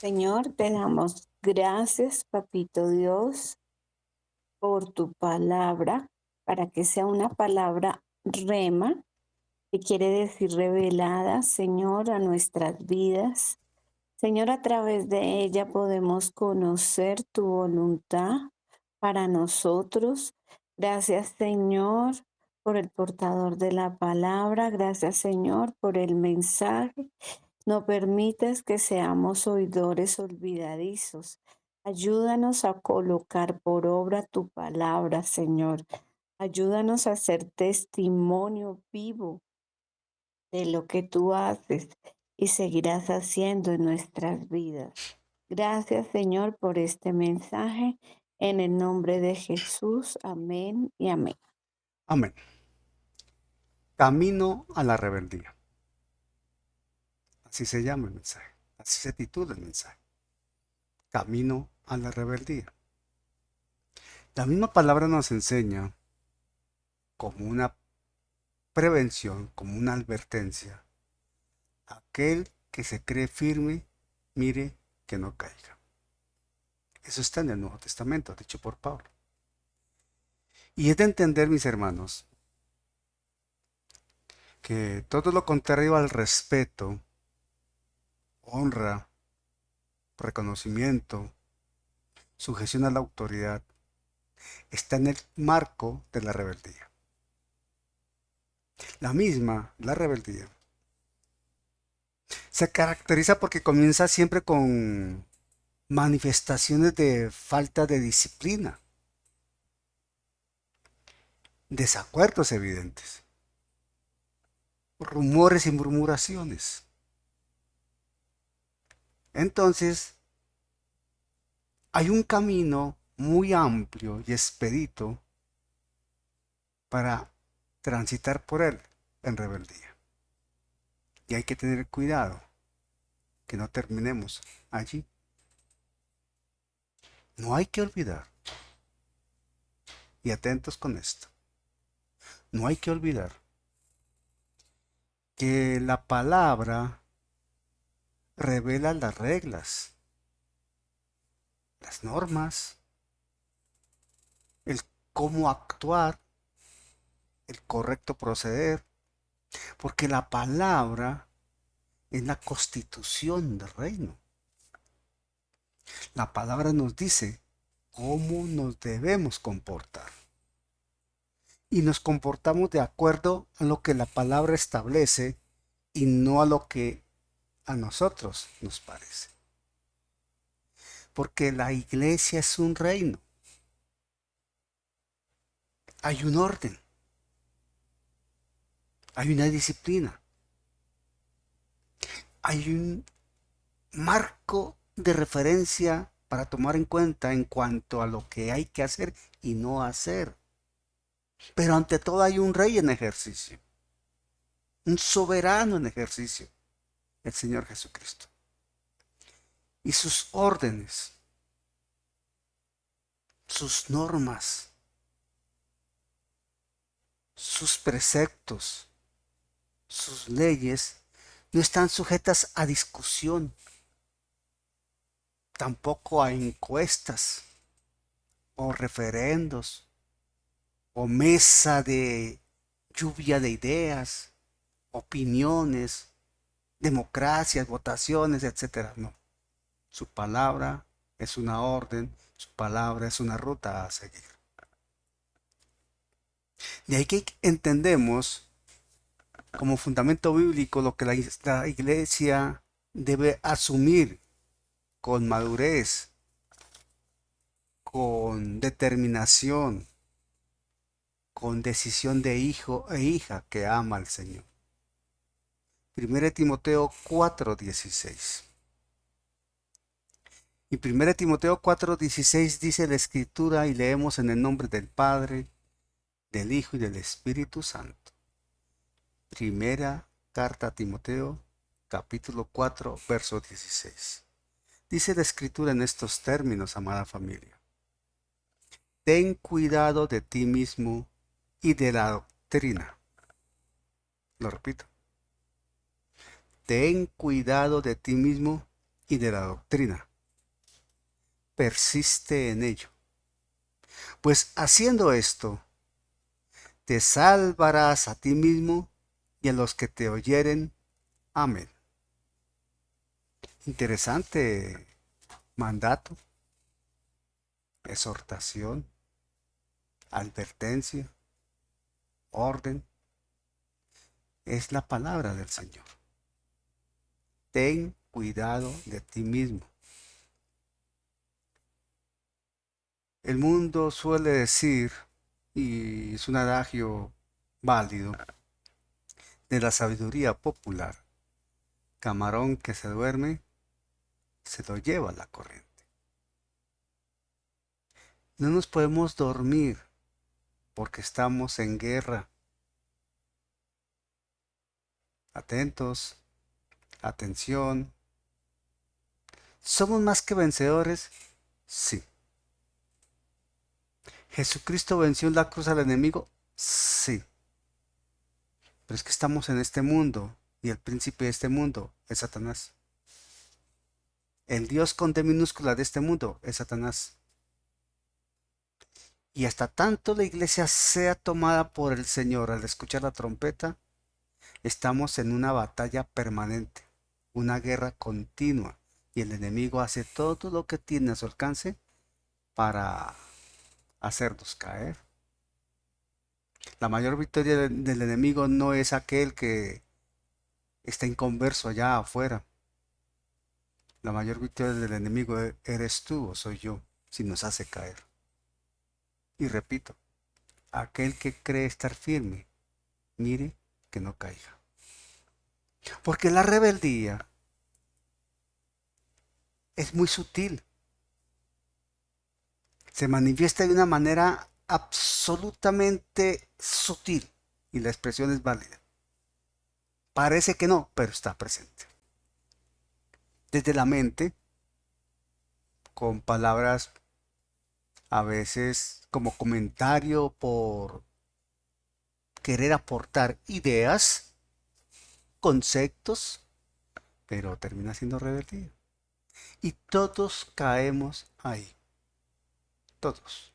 Señor, te damos gracias, Papito Dios, por tu palabra, para que sea una palabra rema, que quiere decir revelada, Señor, a nuestras vidas. Señor, a través de ella podemos conocer tu voluntad para nosotros. Gracias, Señor, por el portador de la palabra. Gracias, Señor, por el mensaje. No permitas que seamos oidores olvidadizos. Ayúdanos a colocar por obra tu palabra, Señor. Ayúdanos a ser testimonio vivo de lo que tú haces y seguirás haciendo en nuestras vidas. Gracias, Señor, por este mensaje. En el nombre de Jesús, amén y amén. Amén. Camino a la rebeldía. Así se llama el mensaje. Así se titula el mensaje. Camino a la rebeldía. La misma palabra nos enseña como una prevención, como una advertencia. Aquel que se cree firme, mire que no caiga. Eso está en el Nuevo Testamento, dicho por Pablo. Y es de entender, mis hermanos, que todo lo contrario al respeto, honra, reconocimiento, sujeción a la autoridad, está en el marco de la rebeldía. La rebeldía, se caracteriza porque comienza siempre con manifestaciones de falta de disciplina, desacuerdos evidentes, rumores y murmuraciones. Entonces, hay un camino muy amplio y expedito para transitar por él en rebeldía. Y hay que tener cuidado que no terminemos allí. No hay que olvidar, y atentos con esto, no hay que olvidar que la palabra revela las reglas, las normas, el cómo actuar, el correcto proceder, porque la palabra es la constitución del reino. La palabra nos dice cómo nos debemos comportar. Y nos comportamos de acuerdo a lo que la palabra establece y no a lo que a nosotros nos parece. Porque la iglesia es un reino. Hay un orden, hay una disciplina, hay un marco de referencia para tomar en cuenta en cuanto a lo que hay que hacer y no hacer. Pero ante todo hay un rey en ejercicio, un soberano en ejercicio, el Señor Jesucristo. Y sus órdenes, sus normas, sus preceptos, sus leyes no están sujetas a discusión, tampoco a encuestas o referendos o mesa de lluvia de ideas, opiniones, democracias, votaciones, etcétera. No. Su palabra es una orden, su palabra es una ruta a seguir. De ahí que entendemos como fundamento bíblico lo que la iglesia debe asumir con madurez, con determinación, con decisión de hijo e hija que ama al Señor. 1 Timoteo 4:16. Y 1 Timoteo 4:16 dice la escritura y leemos en el nombre del Padre, del Hijo y del Espíritu Santo. Primera carta a Timoteo, capítulo 4, verso 16. Dice la escritura en estos términos, amada familia. Ten cuidado de ti mismo y de la doctrina. Lo repito. Ten cuidado de ti mismo y de la doctrina. Persiste en ello, pues haciendo esto, te salvarás a ti mismo y a los que te oyeren. Amén. Interesante mandato, exhortación, advertencia, orden. Es la palabra del Señor. Ten cuidado de ti mismo. El mundo suele decir, y es un adagio válido, de la sabiduría popular: camarón que se duerme, se lo lleva la corriente. No nos podemos dormir porque estamos en guerra. Atentos, atención. ¿Somos más que vencedores? Sí. ¿Jesucristo venció en la cruz al enemigo? Sí. Pero es que estamos en este mundo y el príncipe de este mundo es Satanás. El Dios con D minúscula de este mundo es Satanás. Y hasta tanto la iglesia sea tomada por el Señor al escuchar la trompeta, estamos en una batalla permanente, una guerra continua, y el enemigo hace todo lo que tiene a su alcance para hacernos caer. La mayor victoria del enemigo no es aquel que está inconverso allá afuera. La mayor victoria del enemigo eres tú o soy yo, si nos hace caer. Y repito, aquel que cree estar firme, mire que no caiga. Porque la rebeldía es muy sutil. Se manifiesta de una manera absolutamente sutil y la expresión es válida. Parece que no, pero está presente. Desde la mente, con palabras a veces como comentario por querer aportar ideas, conceptos, pero termina siendo rebeldía. Y todos caemos ahí. Todos.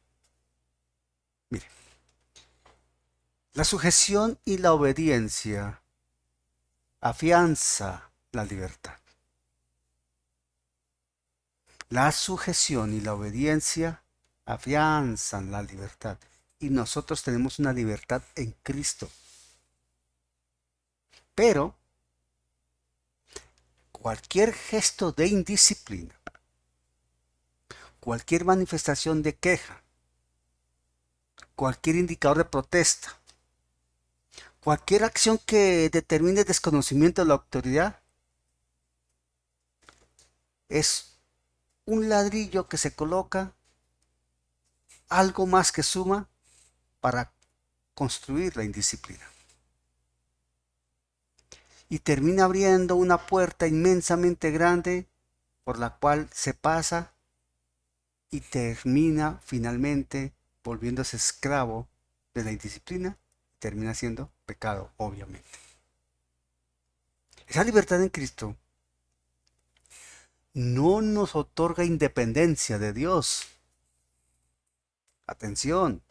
Mire, la sujeción y la obediencia afianza la libertad. La sujeción y la obediencia afianzan la libertad. Y nosotros tenemos una libertad en Cristo. Pero cualquier gesto de indisciplina, cualquier manifestación de queja, cualquier indicador de protesta, cualquier acción que determine desconocimiento de la autoridad, es un ladrillo que se coloca, algo más que suma para construir la indisciplina. Y termina abriendo una puerta inmensamente grande por la cual se pasa y termina finalmente volviéndose esclavo de la indisciplina, termina siendo pecado, obviamente. Esa libertad en Cristo no nos otorga independencia de Dios. Atención,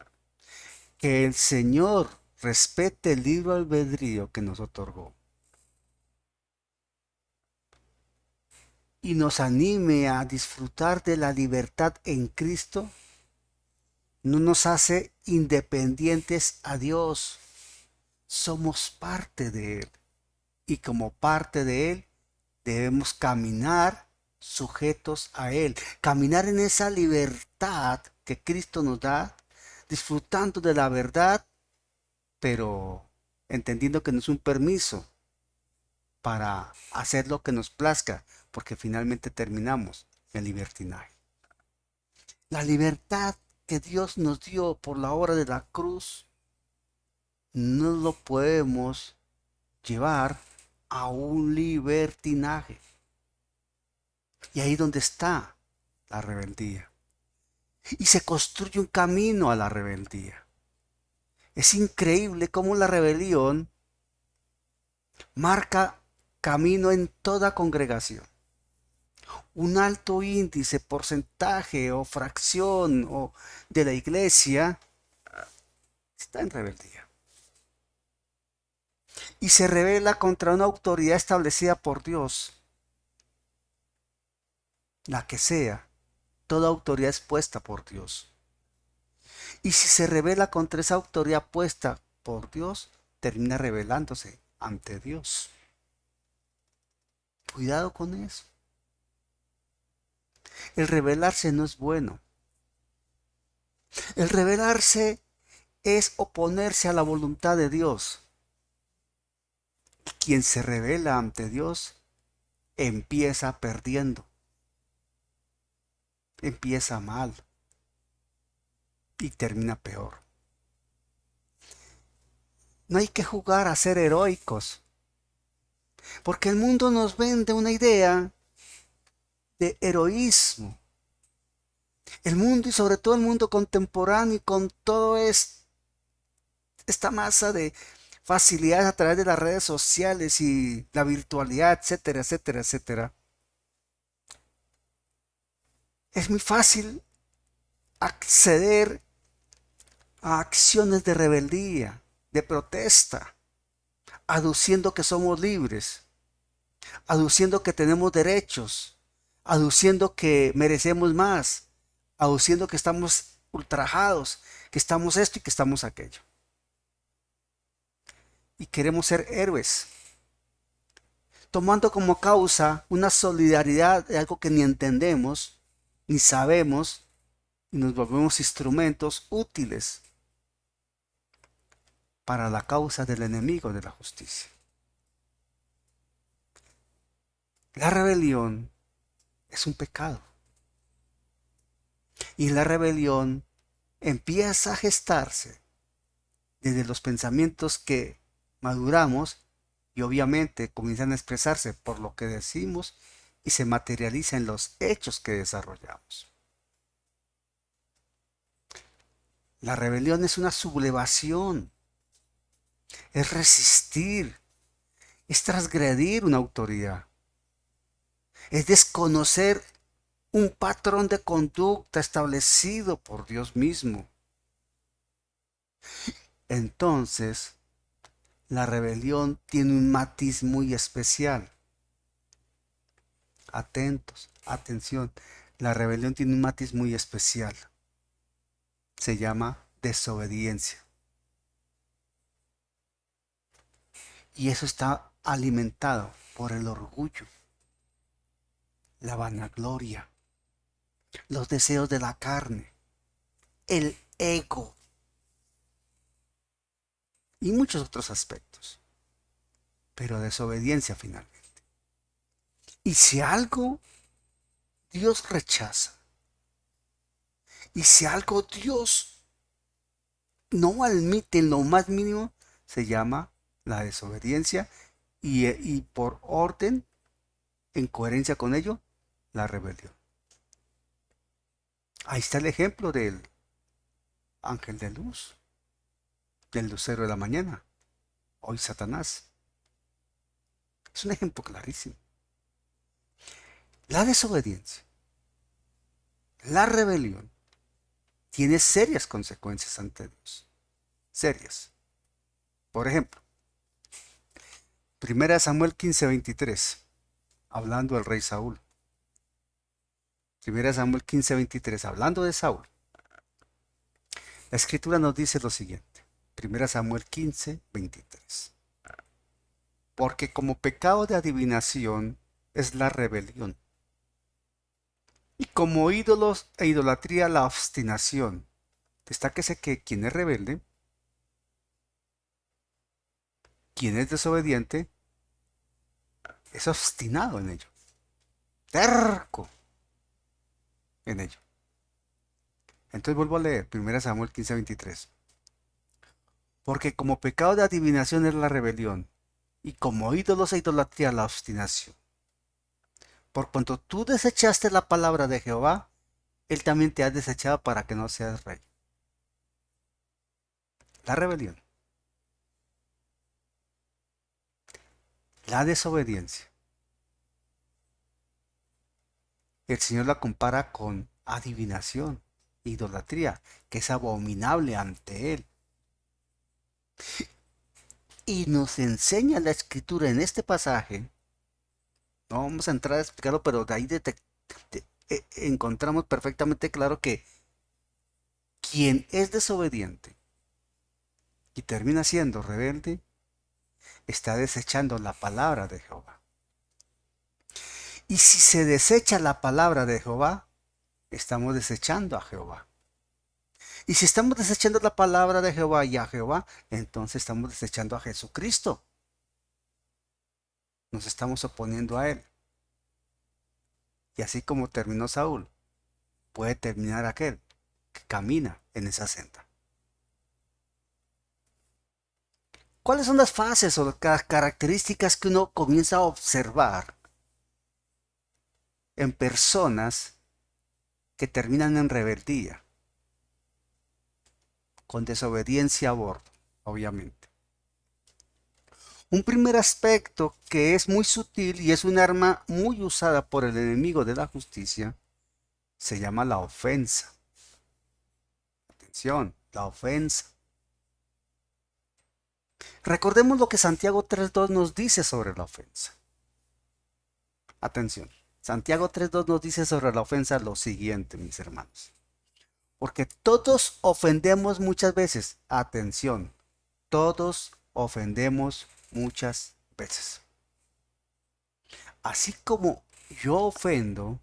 que el Señor respete el libre albedrío que nos otorgó y nos anime a disfrutar de la libertad en Cristo, no nos hace independientes a Dios. Somos parte de Él y como parte de Él debemos caminar sujetos a Él, caminar en esa libertad que Cristo nos da, disfrutando de la verdad, pero entendiendo que no es un permiso para hacer lo que nos plazca, porque finalmente terminamos en libertinaje. La libertad que Dios nos dio por la obra de la cruz, no lo podemos llevar a un libertinaje. Y ahí donde está la rebeldía. Y se construye un camino a la rebeldía. Es increíble cómo la rebelión marca camino en toda congregación. un alto índice, porcentaje o fracción de la iglesia está en rebeldía. Y se rebela contra una autoridad establecida por Dios, la que sea. Toda autoridad es puesta por Dios. Y si se rebela contra esa autoridad puesta por Dios, termina rebelándose ante Dios. Cuidado con eso. El rebelarse no es bueno. El rebelarse es oponerse a la voluntad de Dios. Quien se rebela ante Dios empieza perdiendo, empieza mal y termina peor. No hay que jugar a ser heroicos, porque el mundo nos vende una idea de heroísmo. El mundo y sobre todo el mundo contemporáneo y con todo esta masa de facilidades a través de las redes sociales y la virtualidad, etcétera, etcétera, etcétera. Es muy fácil acceder a acciones de rebeldía, de protesta, aduciendo que somos libres, aduciendo que tenemos derechos, aduciendo que merecemos más, aduciendo que estamos ultrajados, que estamos esto y que estamos aquello. Y queremos ser héroes, tomando como causa una solidaridad de algo que ni entendemos, ni sabemos, y nos volvemos instrumentos útiles para la causa del enemigo de la justicia. La rebelión es un pecado. Y la rebelión empieza a gestarse desde los pensamientos que maduramos y obviamente comienzan a expresarse por lo que decimos y se materializa en los hechos que desarrollamos. La rebelión es una sublevación, es resistir, es transgredir una autoridad, es desconocer un patrón de conducta establecido por Dios mismo. Entonces, la rebelión tiene un matiz muy especial. Atentos, atención. La rebelión tiene un matiz muy especial. Se llama desobediencia. Y eso está alimentado por el orgullo, la vanagloria, los deseos de la carne, el ego y muchos otros aspectos. Pero desobediencia finalmente. Y si algo Dios rechaza, y si algo Dios no admite en lo más mínimo, se llama la desobediencia y por orden, en coherencia con ello, la rebelión. Ahí está el ejemplo del ángel de luz, del lucero de la mañana, hoy Satanás. Es un ejemplo clarísimo. La desobediencia, la rebelión, tiene serias consecuencias ante Dios. Serias. Por ejemplo, 1 Samuel 15:23, hablando del rey Saúl. 1 Samuel 15:23, hablando de Saúl. La escritura nos dice lo siguiente. 1 Samuel 15:23. Porque como pecado de adivinación es la rebelión. Y como ídolos e idolatría la obstinación. Destáquese que quien es rebelde, quien es desobediente, es obstinado en ello. Terco en ello. Entonces vuelvo a leer 1 Samuel 15:23. Porque como pecado de adivinación es la rebelión, y como ídolos e idolatría la obstinación. Por cuanto tú desechaste la palabra de Jehová, él también te ha desechado para que no seas rey. La rebelión. La desobediencia. el Señor la compara con adivinación, idolatría, que es abominable ante Él. Y nos enseña la escritura en este pasaje, no vamos a entrar a explicarlo, pero de ahí encontramos perfectamente claro que quien es desobediente y termina siendo rebelde, está desechando la palabra de Jehová. Y si se desecha la palabra de Jehová, estamos desechando a Jehová. Y si estamos desechando la palabra de Jehová y a Jehová, entonces estamos desechando a Jesucristo. Nos estamos oponiendo a Él. Y así como terminó Saúl, puede terminar aquel que camina en esa senda. ¿Cuáles son las fases o las características que uno comienza a observar en personas que terminan en rebeldía? Con desobediencia a bordo, obviamente. Un primer aspecto que es muy sutil y es un arma muy usada por el enemigo de la justicia se llama la ofensa. Atención, la ofensa. Recordemos lo que Santiago 3.2 nos dice sobre la ofensa. Atención, Santiago 3.2 nos dice sobre la ofensa lo siguiente, mis hermanos. Porque todos ofendemos muchas veces. Atención, todos ofendemos muchas veces. Así como yo ofendo,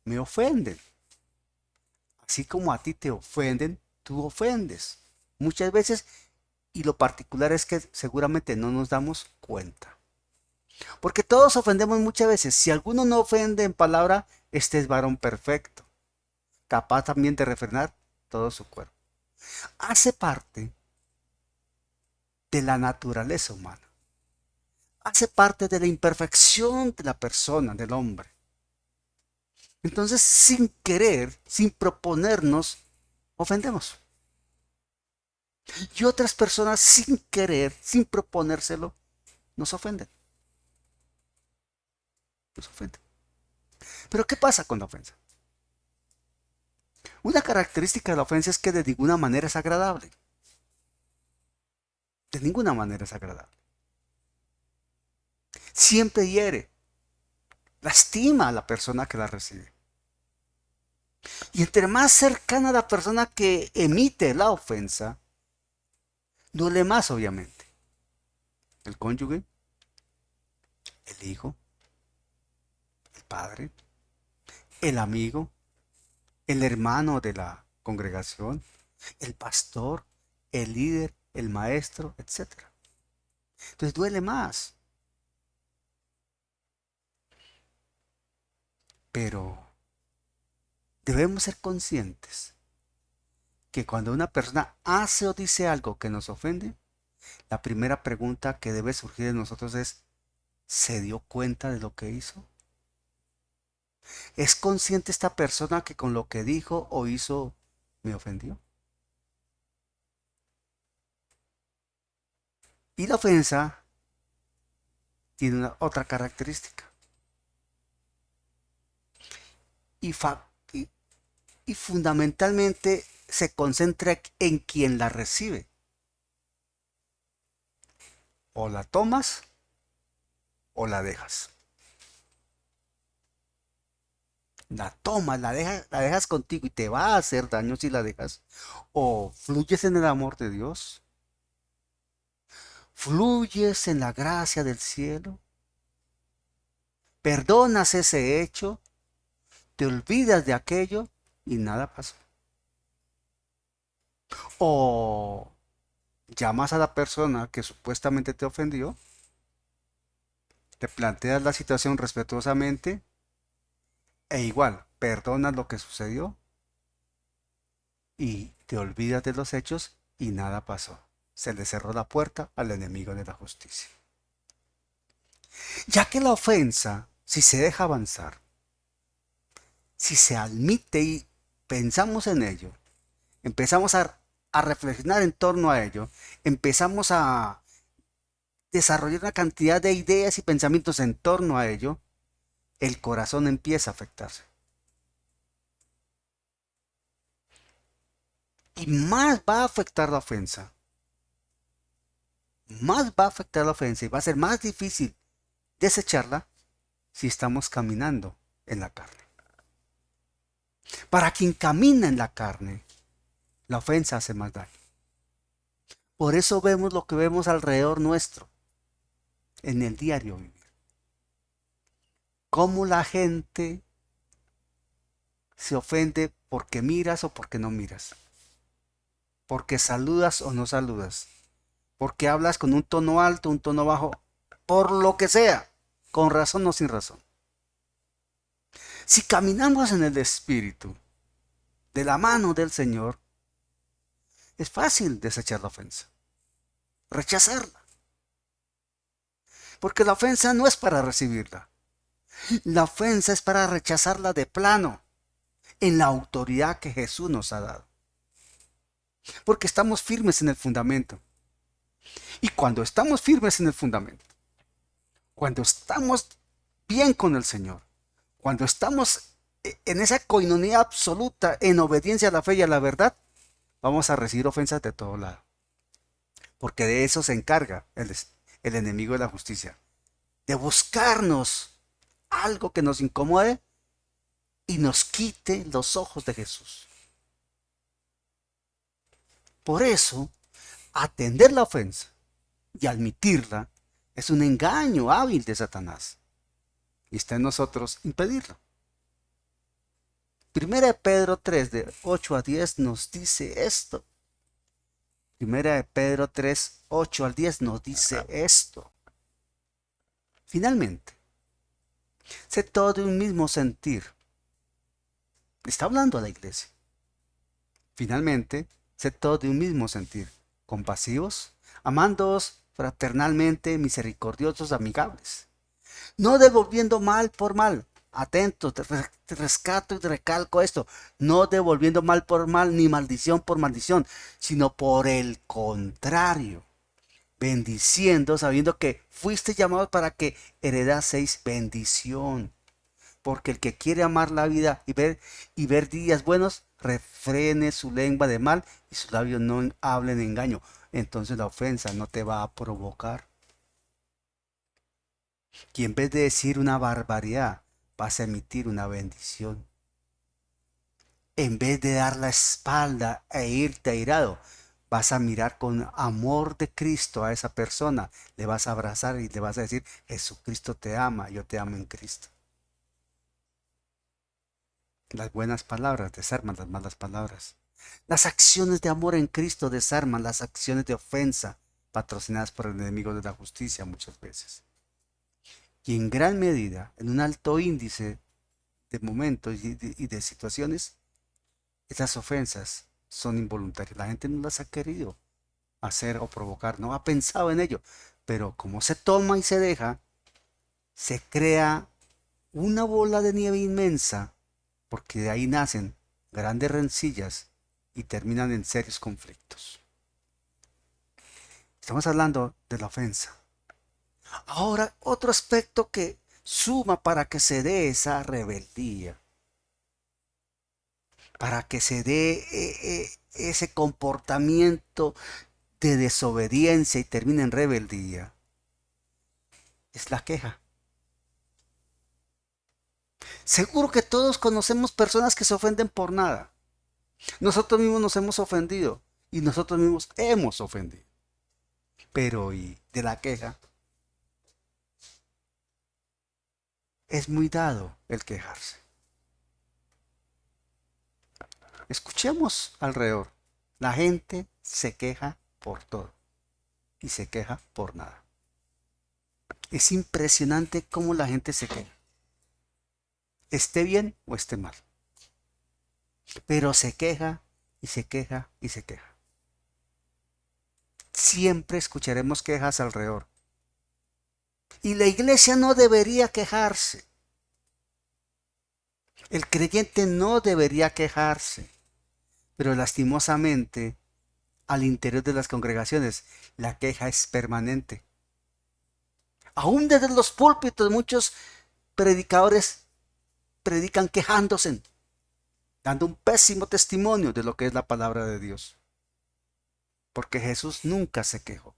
me ofenden. Así como a ti te ofenden, tú ofendes. Muchas veces, y lo particular es que seguramente no nos damos cuenta. Porque todos ofendemos muchas veces. Si alguno no ofende en palabra, este es varón perfecto, capaz también de refrenar todo su cuerpo. Hace parte de la naturaleza humana. Hace parte de la imperfección de la persona, del hombre. Entonces, sin querer, sin proponernos, ofendemos. Y otras personas, sin querer, sin proponérselo, nos ofenden. Nos ofenden. Pero ¿qué pasa con la ofensa? Una característica de la ofensa es que de ninguna manera es agradable. De ninguna manera es agradable. Siempre hiere, lastima a la persona que la recibe. Y entre más cercana a la persona que emite la ofensa, duele más, obviamente. El cónyuge, el hijo, el padre, el amigo, el hermano de la congregación, el pastor, el líder, el maestro, etc. Entonces duele más. Pero debemos ser conscientes que cuando una persona hace o dice algo que nos ofende, la primera pregunta que debe surgir de nosotros es, ¿se dio cuenta de lo que hizo? ¿Es consciente esta persona que con lo que dijo o hizo me ofendió? Y la ofensa tiene otra característica. Y, y, y fundamentalmente se concentra en quien la recibe. O la tomas o la dejas. La tomas, la dejas contigo y te va a hacer daño si la dejas. O fluyes en el amor de Dios. Fluyes en la gracia del cielo. Perdonas ese hecho. Te olvidas de aquello y nada pasó. O llamas a la persona que supuestamente te ofendió. Te planteas la situación respetuosamente. E igual, perdonas lo que sucedió y te olvidas de los hechos y nada pasó. Se le cerró la puerta al enemigo de la justicia. Ya que la ofensa, si se deja avanzar, si se admite y pensamos en ello, empezamos a reflexionar en torno a ello, empezamos a desarrollar una cantidad de ideas y pensamientos en torno a ello, el corazón empieza a afectarse. Y más va a afectar la ofensa. Más va a afectar la ofensa y va a ser más difícil desecharla si estamos caminando en la carne. Para quien camina en la carne, la ofensa hace más daño. Por eso vemos lo que vemos alrededor nuestro, en el diario vivir. Cómo la gente se ofende porque miras o porque no miras. Porque saludas o no saludas. Porque hablas con un tono alto, un tono bajo, por lo que sea, con razón o sin razón. Si caminamos en el Espíritu, de la mano del Señor, es fácil desechar la ofensa, rechazarla. Porque la ofensa no es para recibirla. La ofensa es para rechazarla de plano, en la autoridad que Jesús nos ha dado. Porque estamos firmes en el fundamento. Y cuando estamos firmes en el fundamento, cuando estamos bien con el Señor, cuando estamos en esa coinonía absoluta, en obediencia a la fe y a la verdad, vamos a recibir ofensas de todo lado. Porque de eso se encarga el enemigo de la justicia. De buscarnos algo que nos incomode y nos quite los ojos de Jesús. Por eso, atender la ofensa y admitirla es un engaño hábil de Satanás. Y está en nosotros impedirlo. Primera de Pedro 3, de 8 a 10 nos dice esto. Primera de Pedro 3, 8 al 10 nos dice esto. Finalmente, sé todo de un mismo sentir. Está hablando a la iglesia. Finalmente, sé todo de un mismo sentir. Compasivos, amándoos fraternalmente, misericordiosos, amigables. No devolviendo mal por mal. Atentos, te rescato y recalco esto. No devolviendo mal por mal, ni maldición por maldición, sino por el contrario. Bendiciendo, sabiendo que fuiste llamados para que heredaseis bendición. Porque el que quiere amar la vida y ver días buenos, refrene su lengua de mal y sus labios no hablen engaño. Entonces la ofensa no te va a provocar. Y en vez de decir una barbaridad, vas a emitir una bendición. En vez de dar la espalda e irte airado, vas a mirar con amor de Cristo a esa persona. Le vas a abrazar y le vas a decir, Jesucristo te ama, yo te amo en Cristo. Las buenas palabras desarman las malas palabras. Las acciones de amor en Cristo desarman las acciones de ofensa patrocinadas por el enemigo de la justicia muchas veces. Y en gran medida, en un alto índice de momentos y de situaciones, esas ofensas son involuntarias. La gente no las ha querido hacer o provocar, no ha pensado en ello. Pero como se toma y se deja, se crea una bola de nieve inmensa, porque de ahí nacen grandes rencillas y terminan en serios conflictos. Estamos hablando de la ofensa. Ahora, otro aspecto que suma para que se dé esa rebeldía, para que se dé ese comportamiento de desobediencia y termine en rebeldía, es la queja. Seguro que todos conocemos personas que se ofenden por nada. Nosotros mismos nos hemos ofendido y nosotros mismos hemos ofendido. Pero ¿y de la queja? Es muy dado el quejarse. Escuchemos alrededor. La gente se queja por todo y se queja por nada. Es impresionante cómo la gente se queja. Esté bien o esté mal. Pero se queja y se queja y se queja. Siempre escucharemos quejas alrededor. Y la iglesia no debería quejarse. El creyente no debería quejarse. Pero lastimosamente, al interior de las congregaciones, la queja es permanente. Aún desde los púlpitos muchos predicadores predican quejándose. dando un pésimo testimonio de lo que es la palabra de Dios. Porque Jesús nunca se quejó.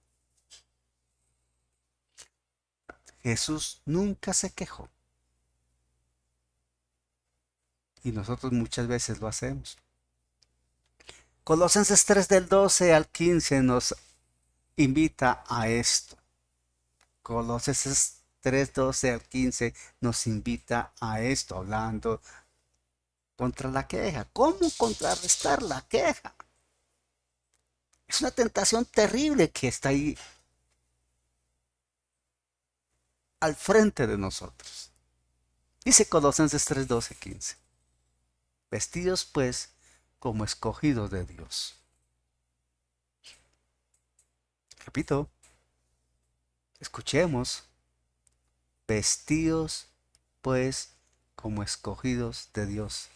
Jesús nunca se quejó. Y nosotros muchas veces lo hacemos. Colosenses 3 del 12 al 15 nos invita a esto. Colosenses 3, 12 al 15 nos invita a esto, hablando contra la queja. ¿Cómo contrarrestar la queja? Es una tentación terrible que está ahí al frente de nosotros. Dice Colosenses 3, 12, 15. Vestidos pues como escogidos de Dios. Repito, escuchemos. Vestidos pues como escogidos de Dios,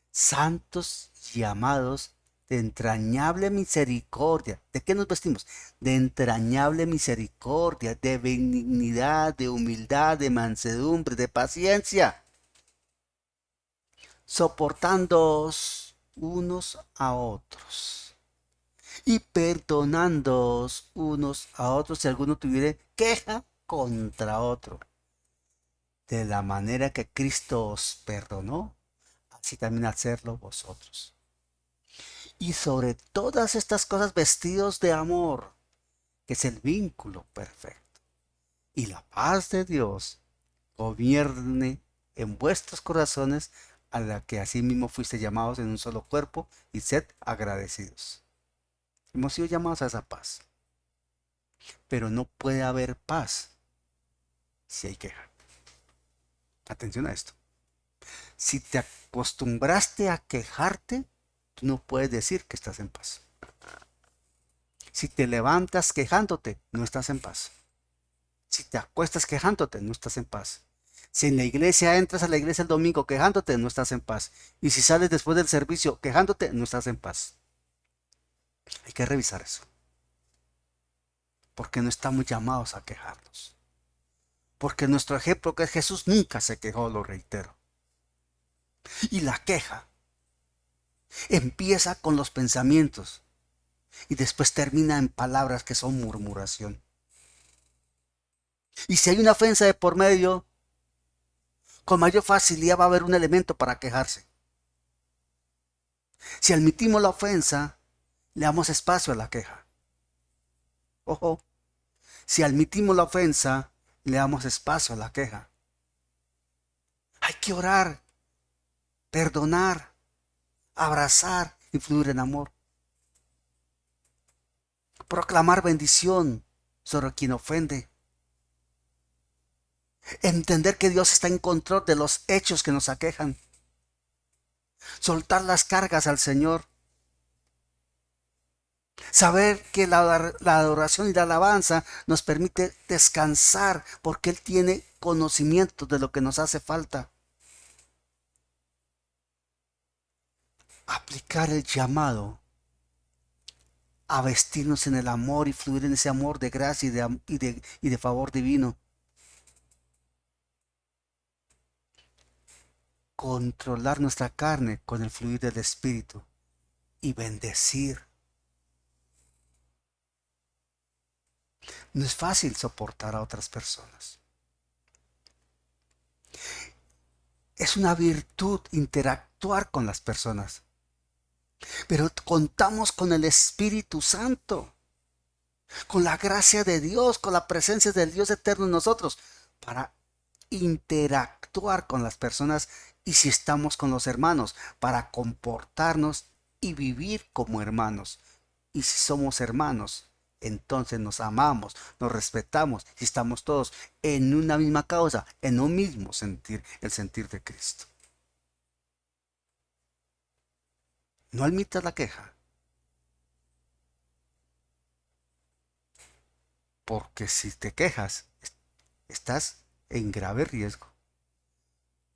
santos y amados de entrañable misericordia. ¿De qué nos vestimos? De entrañable misericordia, de benignidad, de humildad, de mansedumbre, de paciencia, soportándoos unos a otros y perdonándoos unos a otros si alguno tuviere queja contra otro. De la manera que Cristo os perdonó, así también hacerlo vosotros. Y sobre todas estas cosas vestidos de amor, que es el vínculo perfecto. Y la paz de Dios gobierne en vuestros corazones, a la que asimismo fuiste llamados en un solo cuerpo, y sed agradecidos. Hemos sido llamados a esa paz. Pero no puede haber paz si hay queja. Atención a esto. Si te acostumbraste a quejarte, tú no puedes decir que estás en paz. Si te levantas quejándote, no estás en paz. Si te acuestas quejándote, no estás en paz. Si en la iglesia entras a la iglesia el domingo quejándote, no estás en paz. Y si sales después del servicio quejándote, no estás en paz. Hay que revisar eso. Porque no estamos llamados a quejarnos. Porque nuestro ejemplo, que es Jesús, nunca se quejó, lo reitero. Y la queja empieza con los pensamientos y después termina en palabras que son murmuración. Y si hay una ofensa de por medio, con mayor facilidad va a haber un elemento para quejarse. Si admitimos la ofensa, le damos espacio a la queja. Ojo, si admitimos la ofensa, le damos espacio a la queja. Hay que orar, perdonar, abrazar y fluir en amor. Proclamar bendición sobre quien ofende. Entender que Dios está en control de los hechos que nos aquejan. Soltar las cargas al Señor. Saber que la adoración y la alabanza nos permite descansar porque Él tiene conocimiento de lo que nos hace falta. Aplicar el llamado a vestirnos en el amor y fluir en ese amor de gracia y de favor divino. Controlar nuestra carne con el fluir del Espíritu y bendecir. No es fácil soportar a otras personas. Es una virtud interactuar con las personas. Pero contamos con el Espíritu Santo, con la gracia de Dios, con la presencia del Dios eterno en nosotros, para interactuar con las personas y si estamos con los hermanos, para comportarnos y vivir como hermanos. Y si somos hermanos, entonces nos amamos, nos respetamos y estamos todos en una misma causa, en un mismo sentir, el sentir de Cristo. No admitas la queja, porque si te quejas, estás en grave riesgo.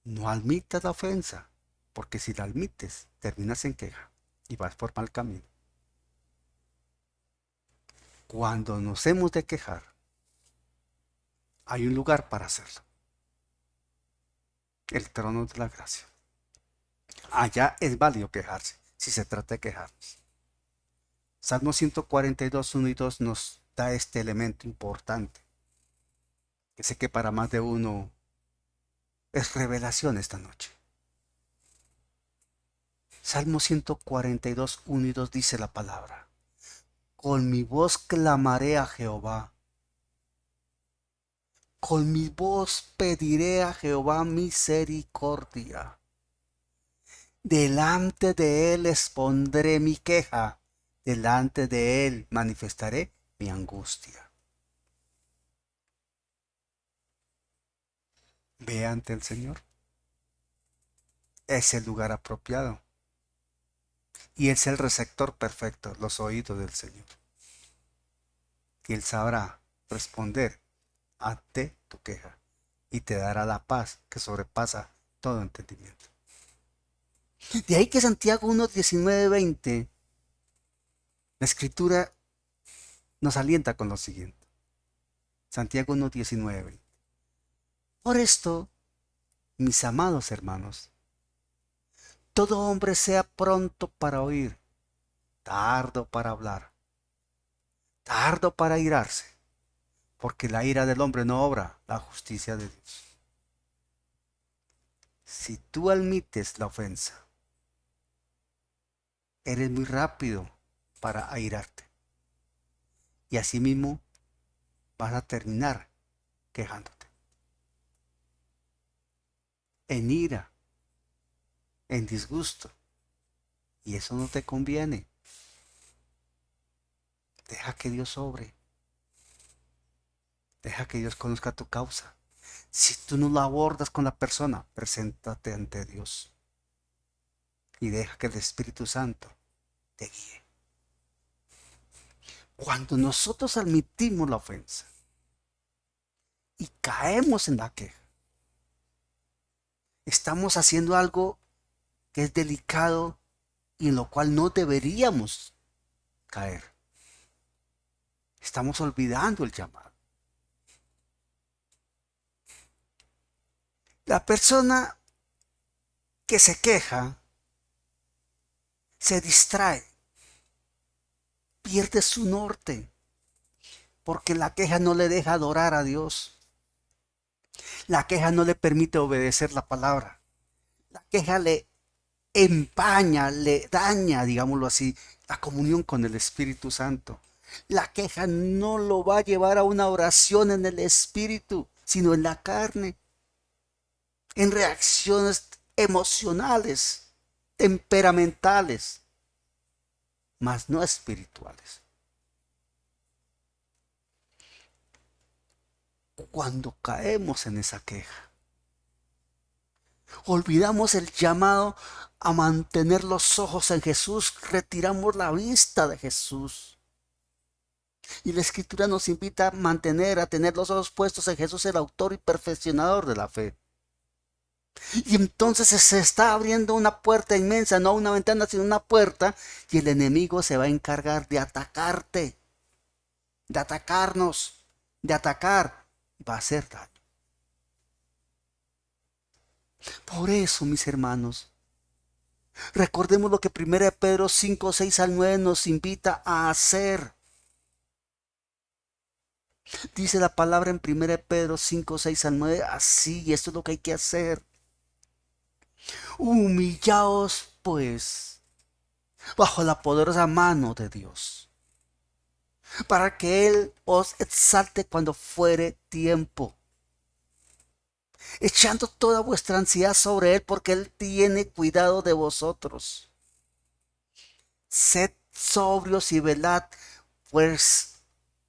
No admitas la ofensa, porque si la admites, terminas en queja y vas por mal camino. Cuando nos hemos de quejar, hay un lugar para hacerlo. El trono de la gracia. Allá es válido quejarse, si se trata de quejarnos. Salmo 142, 1 y 2 nos da este elemento importante, que sé que para más de uno es revelación esta noche. Salmo 142, 1 y 2 dice la palabra: con mi voz clamaré a Jehová, con mi voz pediré a Jehová misericordia. Delante de él expondré mi queja, delante de él manifestaré mi angustia. Ve ante el Señor. Es el lugar apropiado. Y es el receptor perfecto, los oídos del Señor. Y Él sabrá responder ante tu queja y te dará la paz que sobrepasa todo entendimiento. De ahí que Santiago 1, 19, 20, la escritura nos alienta con lo siguiente. Santiago 1, 19, 20. Por esto, mis amados hermanos, todo hombre sea pronto para oír, tardo para hablar, tardo para irarse, porque la ira del hombre no obra la justicia de Dios. Si tú admites la ofensa, eres muy rápido para airarte. Y asimismo vas a terminar quejándote. En ira, en disgusto. Y eso no te conviene. Deja que Dios obre. Deja que Dios conozca tu causa. Si tú no la abordas con la persona, preséntate ante Dios. Y deja que el Espíritu Santo te guíe. Cuando nosotros admitimos la ofensa y caemos en la queja, estamos haciendo algo que es delicado y en lo cual no deberíamos caer. Estamos olvidando el llamado. La persona que se queja se distrae, pierde su norte, porque la queja no le deja adorar a Dios. La queja no le permite obedecer la palabra. La queja le empaña, le daña, digámoslo así, la comunión con el Espíritu Santo. La queja no lo va a llevar a una oración en el Espíritu, sino en la carne, en reacciones emocionales, temperamentales, mas no espirituales. Cuando caemos en esa queja, olvidamos el llamado a mantener los ojos en Jesús, retiramos la vista de Jesús. Y la Escritura nos invita a tener los ojos puestos en Jesús, el autor y perfeccionador de la fe. Y entonces se está abriendo una puerta inmensa, no una ventana, sino una puerta, y el enemigo se va a encargar de atacarte, de atacarnos, de atacar, va a hacer daño. Por eso, mis hermanos, recordemos lo que 1 Pedro 5, 6 al 9 nos invita a hacer. Dice la palabra en 1 Pedro 5, 6 al 9, así, y esto es lo que hay que hacer. Humillaos, pues, bajo la poderosa mano de Dios, para que Él os exalte cuando fuere tiempo, echando toda vuestra ansiedad sobre Él, porque Él tiene cuidado de vosotros. Sed sobrios y velad, pues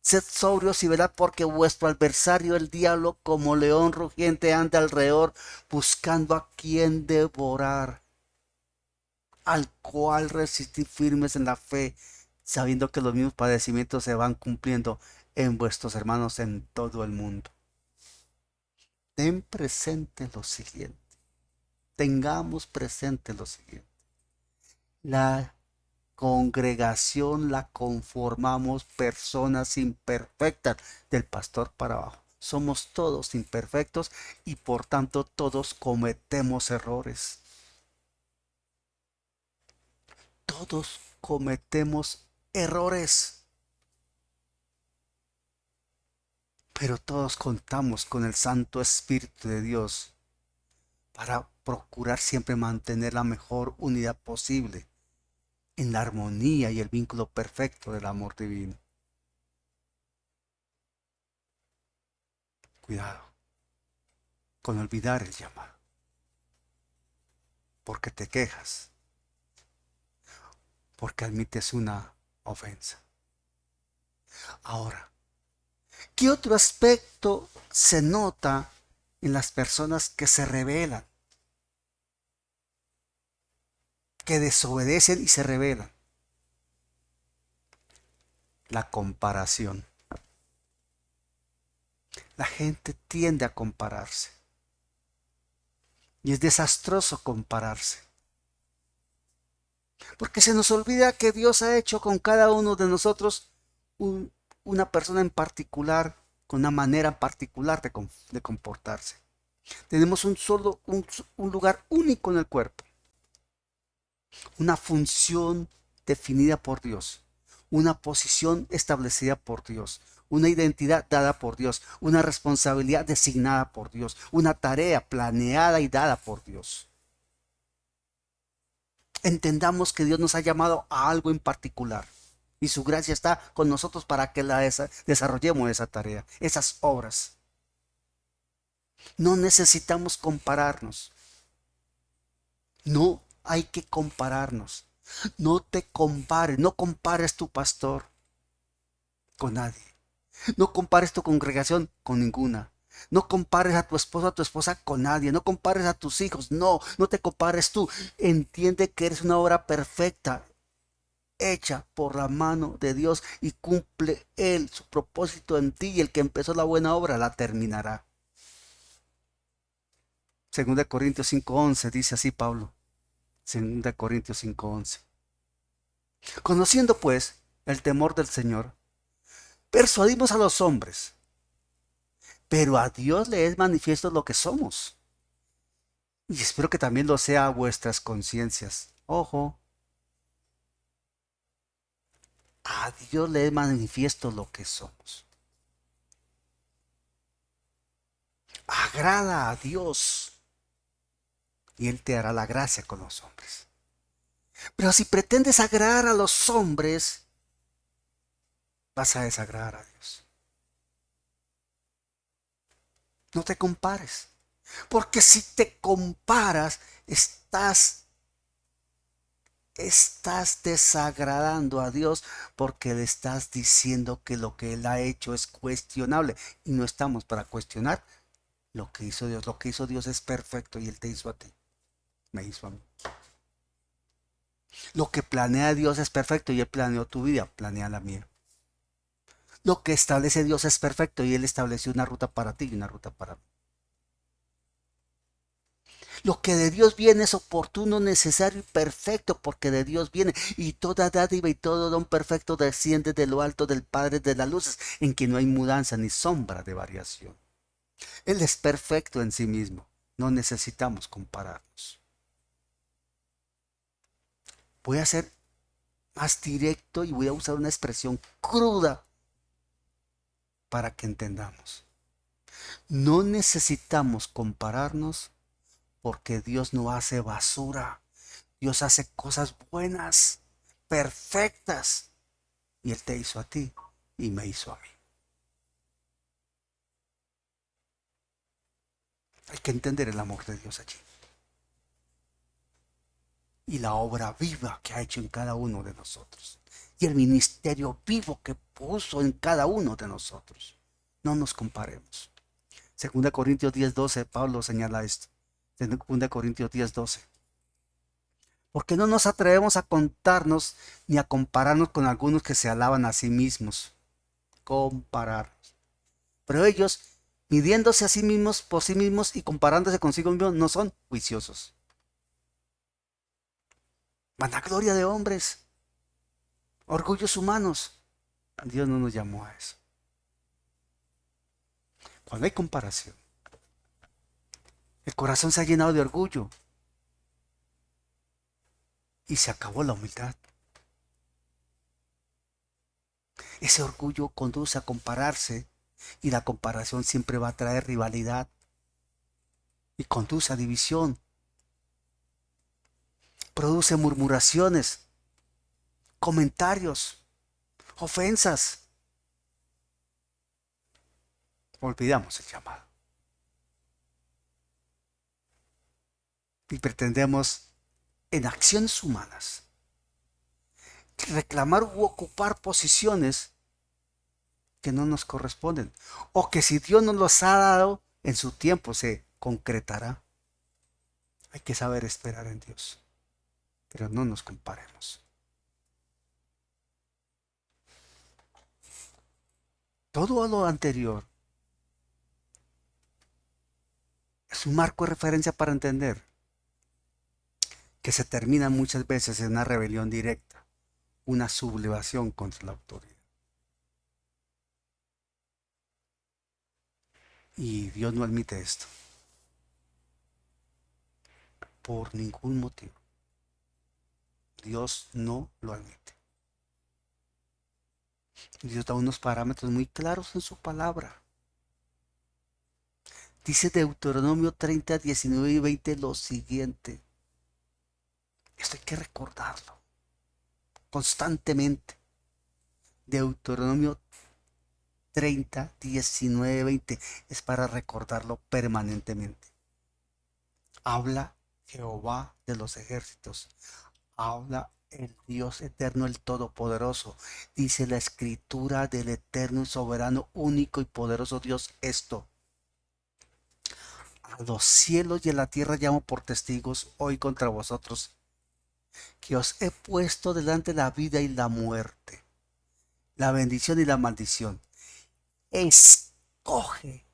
sed sobrios y velad, porque vuestro adversario el diablo, como león rugiente, anda alrededor buscando a quien devorar, al cual resistid firmes en la fe, sabiendo que los mismos padecimientos se van cumpliendo en vuestros hermanos en todo el mundo. Ten presente lo siguiente. Tengamos presente lo siguiente. La congregación la conformamos personas imperfectas, del pastor para abajo. Somos todos imperfectos y por tanto todos cometemos errores. Todos cometemos errores, pero todos contamos con el Santo Espíritu de Dios para procurar siempre mantener la mejor unidad posible en la armonía y el vínculo perfecto del amor divino. Cuidado con olvidar el llamado, porque te quejas, porque admites una ofensa. Ahora, ¿qué otro aspecto se nota en las personas que se rebelan, que desobedecen y se rebelan? La comparación. La gente tiende a compararse. Y es desastroso compararse. Porque se nos olvida que Dios ha hecho con cada uno de nosotros una persona en particular, con una manera particular de comportarse. Tenemos un lugar único en el cuerpo, una función definida por Dios, una posición establecida por Dios, una identidad dada por Dios, una responsabilidad designada por Dios, una tarea planeada y dada por Dios. Entendamos que Dios nos ha llamado a algo en particular y su gracia está con nosotros para que desarrollemos esa tarea, esas obras. No necesitamos compararnos. No hay que compararnos. No te compares, no compares tu pastor con nadie. No compares tu congregación con ninguna. No compares a tu esposo, a tu esposa con nadie. No compares a tus hijos. No, no te compares tú. Entiende que eres una obra perfecta, hecha por la mano de Dios y cumple Él su propósito en ti y el que empezó la buena obra la terminará. 2 Corintios 5:11 dice así Pablo. 2 Corintios 5:11. Conociendo pues el temor del Señor, persuadimos a los hombres, pero a Dios le es manifiesto lo que somos. Y espero que también lo sea a vuestras conciencias. Ojo, a Dios le es manifiesto lo que somos. Agrada a Dios y Él te hará la gracia con los hombres. Pero si pretendes agradar a los hombres, vas a desagradar a Dios. No te compares. Porque si te comparas, estás desagradando a Dios porque le estás diciendo que lo que Él ha hecho es cuestionable. Y no estamos para cuestionar lo que hizo Dios. Lo que hizo Dios es perfecto y Él te hizo a ti. Me hizo a mí. Lo que planea Dios es perfecto y Él planeó tu vida, planea la mía. Lo que establece Dios es perfecto y Él estableció una ruta para ti y una ruta para mí. Lo que de Dios viene es oportuno, necesario y perfecto, porque de Dios viene. Y toda dádiva y todo don perfecto desciende de lo alto del Padre de las luces, en quien no hay mudanza ni sombra de variación. Él es perfecto en sí mismo. No necesitamos compararnos. Voy a ser más directo y voy a usar una expresión cruda para que entendamos. No necesitamos compararnos porque Dios no hace basura. Dios hace cosas buenas, perfectas. Y Él te hizo a ti y me hizo a mí. Hay que entender el amor de Dios allí. Y la obra viva que ha hecho en cada uno de nosotros. Y el ministerio vivo que puso en cada uno de nosotros. No nos comparemos. 2 Corintios 10:12, Pablo señala esto. 2 Corintios 10:12. Porque no nos atrevemos a contarnos ni a compararnos con algunos que se alaban a sí mismos. Compararnos. Pero ellos, midiéndose a sí mismos por sí mismos y comparándose consigo mismos, no son juiciosos. Vanagloria de hombres, orgullos humanos. Dios no nos llamó a eso. Cuando hay comparación, el corazón se ha llenado de orgullo y se acabó la humildad. Ese orgullo conduce a compararse y la comparación siempre va a traer rivalidad y conduce a división. Produce murmuraciones, comentarios, ofensas. Olvidamos el llamado y pretendemos en acciones humanas reclamar u ocupar posiciones que no nos corresponden o que si Dios nos los ha dado en su tiempo se concretará. Hay que saber esperar en Dios, pero no nos comparemos. Todo lo anterior es un marco de referencia para entender que se termina muchas veces en una rebelión directa, una sublevación contra la autoridad. Y Dios no admite esto por ningún motivo. Dios no lo admite. Dios da unos parámetros muy claros en su palabra. Dice Deuteronomio 30, 19 y 20 lo siguiente. Esto hay que recordarlo constantemente. Deuteronomio 30, 19, 20 es para recordarlo permanentemente. Habla Jehová de los ejércitos. Habla el Dios eterno, el todopoderoso. Dice la escritura del eterno y soberano, único y poderoso Dios esto. A los cielos y a la tierra llamo por testigos hoy contra vosotros, que os he puesto delante la vida y la muerte, la bendición y la maldición. Escoge,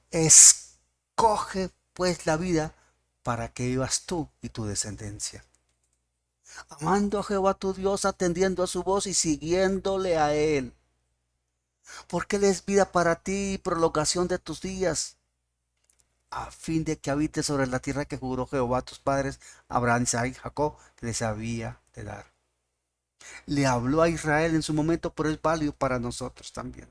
escoge pues la vida para que vivas tú y tu descendencia. Amando a Jehová tu Dios, atendiendo a su voz y siguiéndole a él. Porque él es vida para ti y prolongación de tus días, a fin de que habites sobre la tierra que juró Jehová a tus padres, Abraham, Isaac y Jacob, les había de dar. Le habló a Israel en su momento, pero es válido para nosotros también.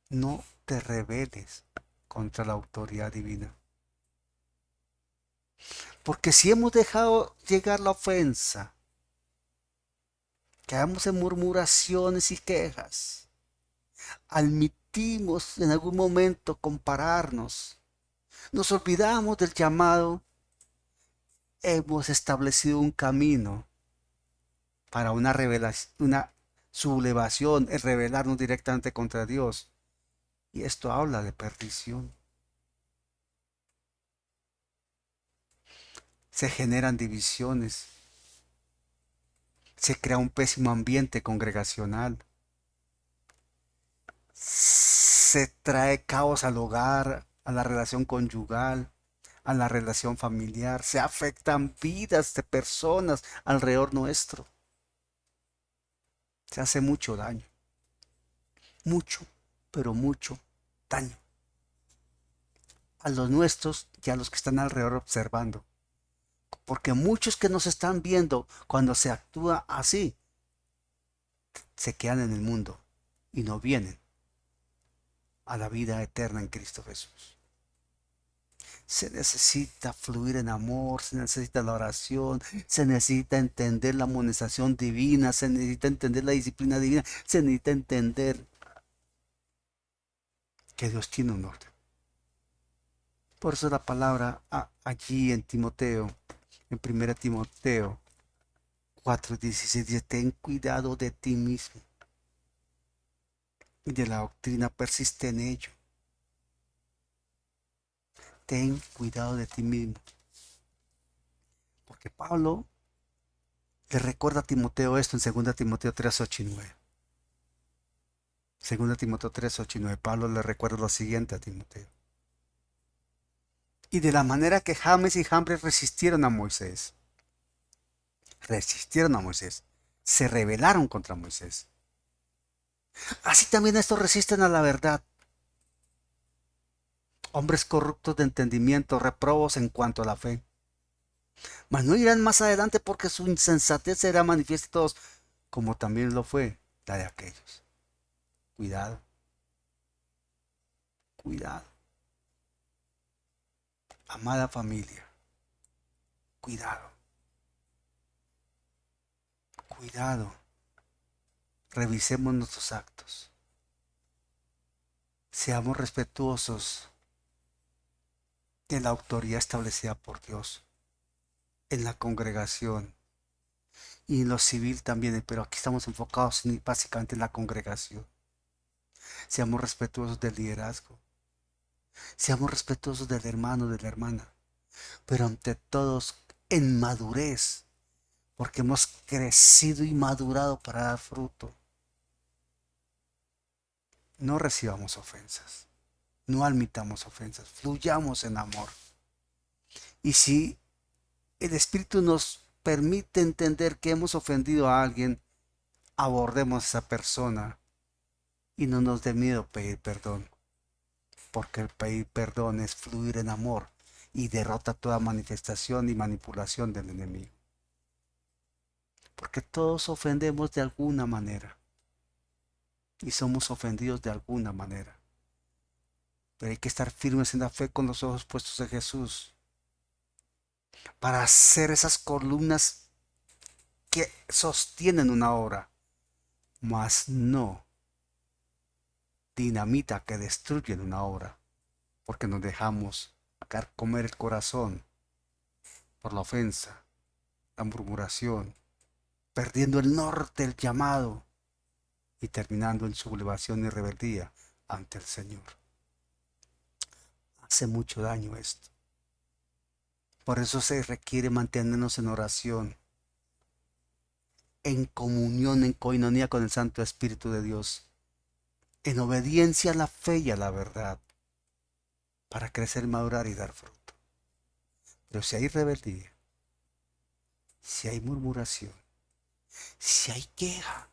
No te rebeles contra la autoridad divina. Porque si hemos dejado llegar la ofensa, quedamos en murmuraciones y quejas, admitimos en algún momento compararnos, nos olvidamos del llamado, hemos establecido un camino para una revelación, una sublevación, el rebelarnos directamente contra Dios. Y esto habla de perdición. Se generan divisiones. Se crea un pésimo ambiente congregacional. Se trae caos al hogar, a la relación conyugal, a la relación familiar. Se afectan vidas de personas alrededor nuestro. Se hace mucho daño. Mucho, pero mucho daño. A los nuestros y a los que están alrededor observando. Porque muchos que nos están viendo cuando se actúa así, se quedan en el mundo y no vienen a la vida eterna en Cristo Jesús. Se necesita fluir en amor, se necesita la oración, se necesita entender la amonestación divina, se necesita entender la disciplina divina, se necesita entender que Dios tiene un orden. Por eso la palabra allí en Timoteo, en 1 Timoteo 4:16 dice, ten cuidado de ti mismo y de la doctrina, persiste en ello. Ten cuidado de ti mismo. Porque Pablo le recuerda a Timoteo esto en 2 Timoteo 3, 8 y 9. 2 Timoteo 3, 8 y 9. Pablo le recuerda lo siguiente a Timoteo. Y de la manera que James y Jambres resistieron a Moisés, se rebelaron contra Moisés. Así también estos resisten a la verdad. hombres corruptos de entendimiento, reprobos en cuanto a la fe. Mas no irán más adelante porque su insensatez será manifiesta a todos, como también lo fue la de aquellos. Cuidado, cuidado. Amada familia, cuidado, cuidado. Revisemos nuestros actos. Seamos respetuosos de la autoridad establecida por Dios en la congregación y en lo civil también, pero aquí estamos enfocados básicamente en la congregación. Seamos respetuosos del liderazgo. Seamos respetuosos del hermano, de la hermana, pero ante todos en madurez, porque hemos crecido y madurado para dar fruto. No recibamos ofensas, no admitamos ofensas, fluyamos en amor. Y si el Espíritu nos permite entender que hemos ofendido a alguien, abordemos a esa persona y no nos dé miedo pedir perdón, porque el pedir perdón es fluir en amor y derrota toda manifestación y manipulación del enemigo. Porque todos ofendemos de alguna manera y somos ofendidos de alguna manera. Pero hay que estar firmes en la fe con los ojos puestos en Jesús para hacer esas columnas que sostienen una obra, mas no dinamita que destruyen una obra, porque nos dejamos comer el corazón por la ofensa, la murmuración, perdiendo el norte del llamado y terminando en sublevación y rebeldía ante el Señor. Hace mucho daño esto. Por eso se requiere mantenernos en oración, en comunión, en coinonía con el Santo Espíritu de Dios, en obediencia a la fe y a la verdad, para crecer, madurar y dar fruto. Pero si hay rebeldía, si hay murmuración, si hay queja,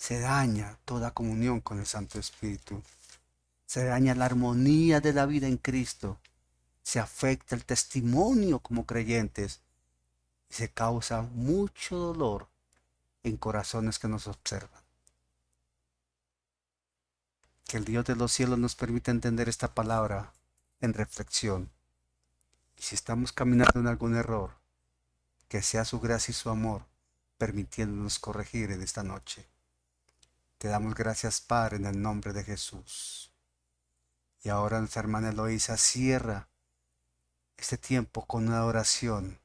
se daña toda comunión con el Santo Espíritu. Se daña la armonía de la vida en Cristo. Se afecta el testimonio como creyentes y se causa mucho dolor en corazones que nos observan. Que el Dios de los cielos nos permita entender esta palabra en reflexión. Y si estamos caminando en algún error, que sea su gracia y su amor permitiéndonos corregir en esta noche. Te damos gracias, Padre, en el nombre de Jesús. Y ahora nuestra hermana Eloísa cierra este tiempo con una oración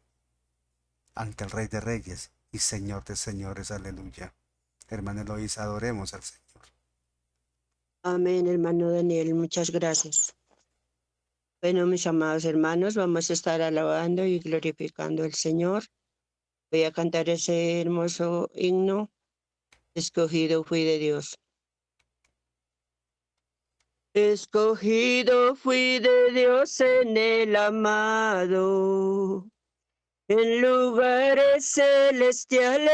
ante el Rey de Reyes y Señor de Señores. Aleluya. Hermana Eloísa, adoremos al Señor. Amén, hermano Daniel, muchas gracias. Bueno, mis amados hermanos, vamos a estar alabando y glorificando al Señor. Voy a cantar ese hermoso himno, Escogido fui de Dios. Escogido fui de Dios en el amado, en lugares celestiales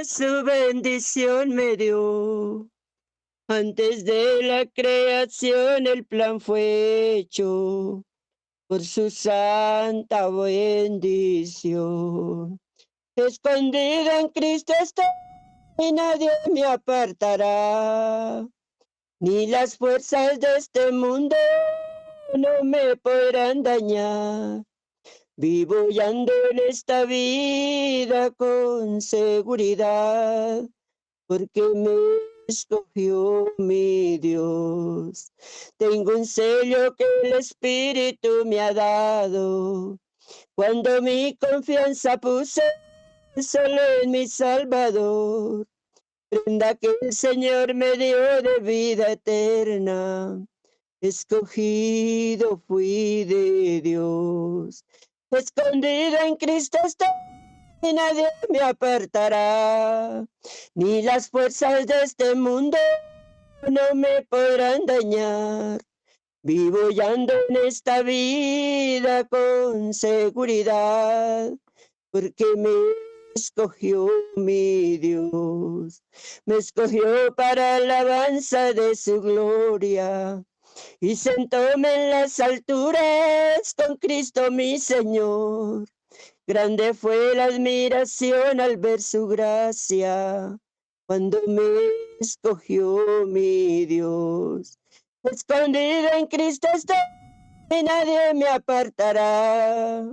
su bendición me dio. Antes de la creación el plan fue hecho por su santa bendición. Escondido en Cristo estoy y nadie me apartará. Ni las fuerzas de este mundo no me podrán dañar. Vivo y ando en esta vida con seguridad, porque me escogió mi Dios. Tengo un sello que el Espíritu me ha dado. Cuando mi confianza puse solo en mi Salvador, prenda que el Señor me dio de vida eterna. Escogido fui de Dios. Escondido en Cristo estoy y nadie me apartará. Ni las fuerzas de este mundo no me podrán dañar. Vivo y ando en esta vida con seguridad, porque me escogió mi Dios. Me escogió para alabanza de su gloria. y sentóme en las alturas con Cristo mi Señor. Grande fue la admiración al ver su gracia, cuando me escogió mi Dios. Escondido en Cristo estoy, y nadie me apartará,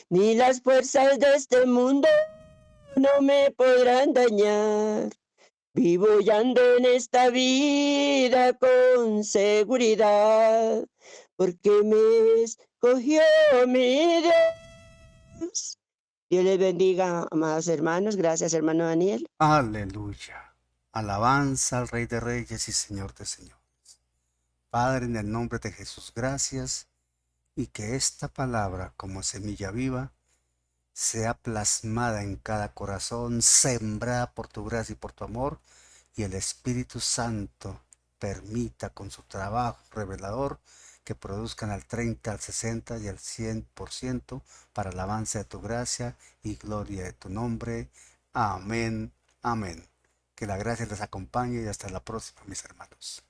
ni las fuerzas de este mundo no me podrán dañar. Vivo y ando en esta vida con seguridad, porque me escogió mi Dios. Dios les bendiga, amados hermanos. Gracias, hermano Daniel. Aleluya. Alabanza al Rey de Reyes y Señor de Señores. Padre, en el nombre de Jesús, gracias. Y que esta palabra, como semilla viva, sea plasmada en cada corazón, sembrada por tu gracia y por tu amor, y el Espíritu Santo permita con su trabajo revelador que produzcan al 30, al 60 y al 100% para alabanza de tu gracia y gloria de tu nombre. Amén, amén. Que la gracia les acompañe y hasta la próxima, mis hermanos.